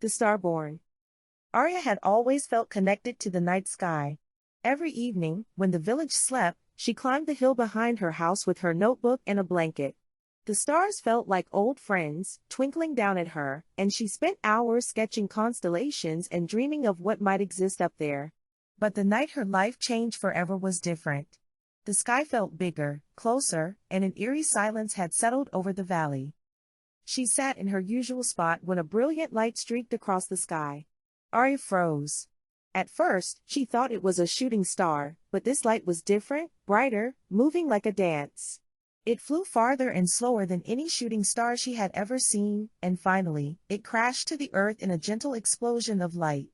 The Starborn. Aarya had always felt connected to the night sky. Every evening, when the village slept, she climbed the hill behind her house with her notebook and a blanket. The stars felt like old friends, twinkling down at her, and she spent hours sketching constellations and dreaming of what might exist up there. But the night her life changed forever was different. The sky felt bigger, closer, and an eerie silence had settled over the valley. She sat in her usual spot when a brilliant light streaked across the sky. Aarya froze. At first, she thought it was a shooting star, but this light was different, brighter, moving like a dance. It flew farther and slower than any shooting star she had ever seen, and finally, it crashed to the earth in a gentle explosion of light.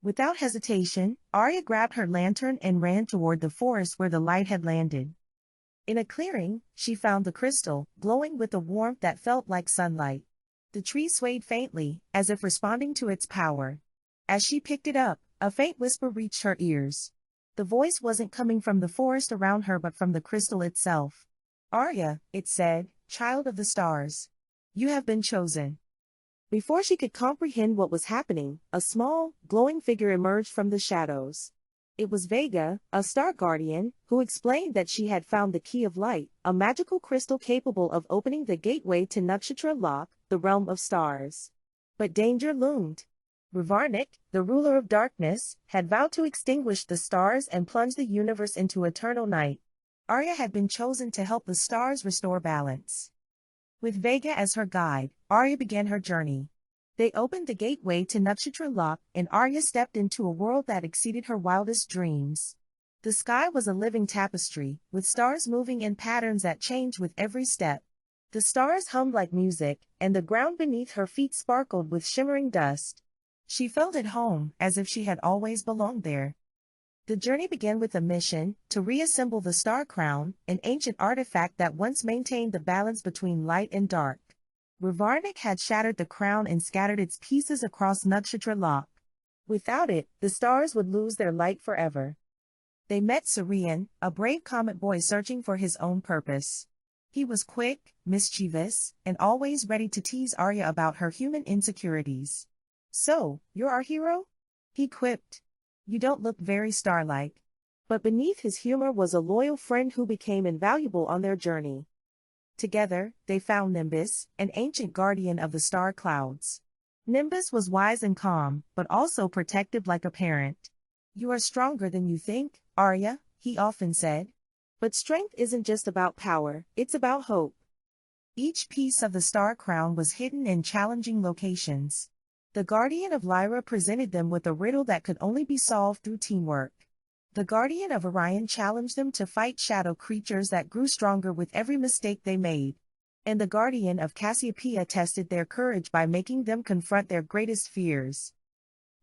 Without hesitation, Aarya grabbed her lantern and ran toward the forest where the light had landed. In a clearing, she found the crystal, glowing with a warmth that felt like sunlight. The tree swayed faintly, as if responding to its power. As she picked it up, a faint whisper reached her ears. The voice wasn't coming from the forest around her but from the crystal itself. "Aarya," it said, "child of the stars. You have been chosen." Before she could comprehend what was happening, a small, glowing figure emerged from the shadows. It was Vega, a star guardian, who explained that she had found the key of light, a magical crystal capable of opening the gateway to Nakshatra Lok, the realm of stars. But danger loomed. Ravarnik, the ruler of darkness, had vowed to extinguish the stars and plunge the universe into eternal night. Aarya had been chosen to help the stars restore balance. With Vega as her guide, Aarya began her journey. They opened the gateway to Nakshatra Lok, and Aarya stepped into a world that exceeded her wildest dreams. The sky was a living tapestry, with stars moving in patterns that changed with every step. The stars hummed like music, and the ground beneath her feet sparkled with shimmering dust. She felt at home, as if she had always belonged there. The journey began with a mission to reassemble the star crown, an ancient artifact that once maintained the balance between light and dark. Ravarnik had shattered the crown and scattered its pieces across Nakshatra Lok. Without it, the stars would lose their light forever. They met Zorion, a brave comet boy searching for his own purpose. He was quick, mischievous, and always ready to tease Aarya about her human insecurities. "So, you're our hero?" he quipped. "You don't look very star-like." But beneath his humor was a loyal friend who became invaluable on their journey. Together, they found Nimbus, an ancient guardian of the star clouds. Nimbus was wise and calm, but also protective like a parent. "You are stronger than you think, Aarya," he often said. "But strength isn't just about power, it's about hope." Each piece of the star crown was hidden in challenging locations. The Guardian of Lyra presented them with a riddle that could only be solved through teamwork. The Guardian of Orion challenged them to fight shadow creatures that grew stronger with every mistake they made. And the Guardian of Cassiopeia tested their courage by making them confront their greatest fears.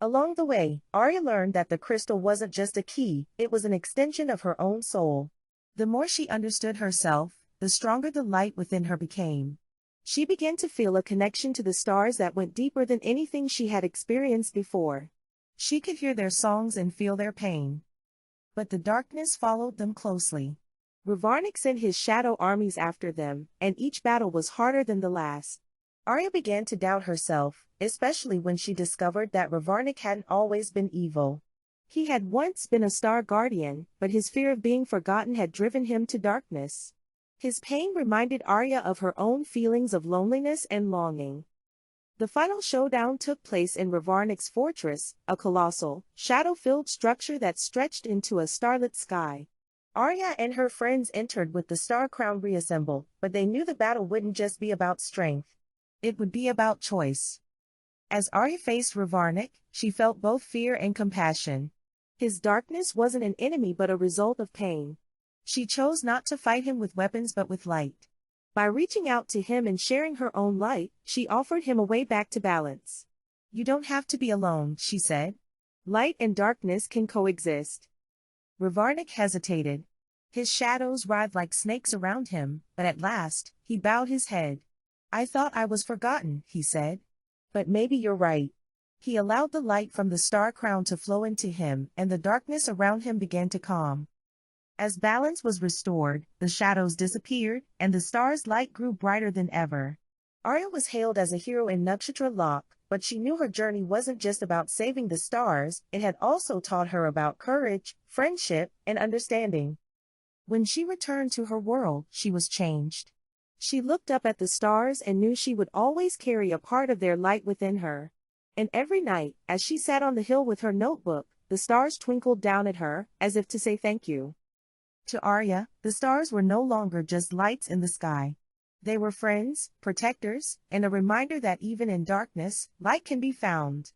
Along the way, Aarya learned that the crystal wasn't just a key, it was an extension of her own soul. The more she understood herself, the stronger the light within her became. She began to feel a connection to the stars that went deeper than anything she had experienced before. She could hear their songs and feel their pain. But the darkness followed them closely. Ravarnik sent his shadow armies after them, and each battle was harder than the last. Aarya began to doubt herself, especially when she discovered that Ravarnik hadn't always been evil. He had once been a star guardian, but his fear of being forgotten had driven him to darkness. His pain reminded Aarya of her own feelings of loneliness and longing. The final showdown took place in Ravarnik's fortress, a colossal, shadow-filled structure that stretched into a starlit sky. Aarya and her friends entered with the star crown reassembled, but they knew the battle wouldn't just be about strength. It would be about choice. As Aarya faced Ravarnik, she felt both fear and compassion. His darkness wasn't an enemy but a result of pain. She chose not to fight him with weapons but with light. By reaching out to him and sharing her own light, she offered him a way back to balance. "You don't have to be alone," she said. "Light and darkness can coexist." Ravarnik hesitated. His shadows writhed like snakes around him, but at last, he bowed his head. "I thought I was forgotten," he said. "But maybe you're right." He allowed the light from the star crown to flow into him, and the darkness around him began to calm. As balance was restored, the shadows disappeared, and the star's light grew brighter than ever. Aarya was hailed as a hero in Nakshatra Lok, but she knew her journey wasn't just about saving the stars, it had also taught her about courage, friendship, and understanding. When she returned to her world, she was changed. She looked up at the stars and knew she would always carry a part of their light within her. And every night, as she sat on the hill with her notebook, the stars twinkled down at her, as if to say thank you. To Aarya, the stars were no longer just lights in the sky. They were friends, protectors, and a reminder that even in darkness, light can be found.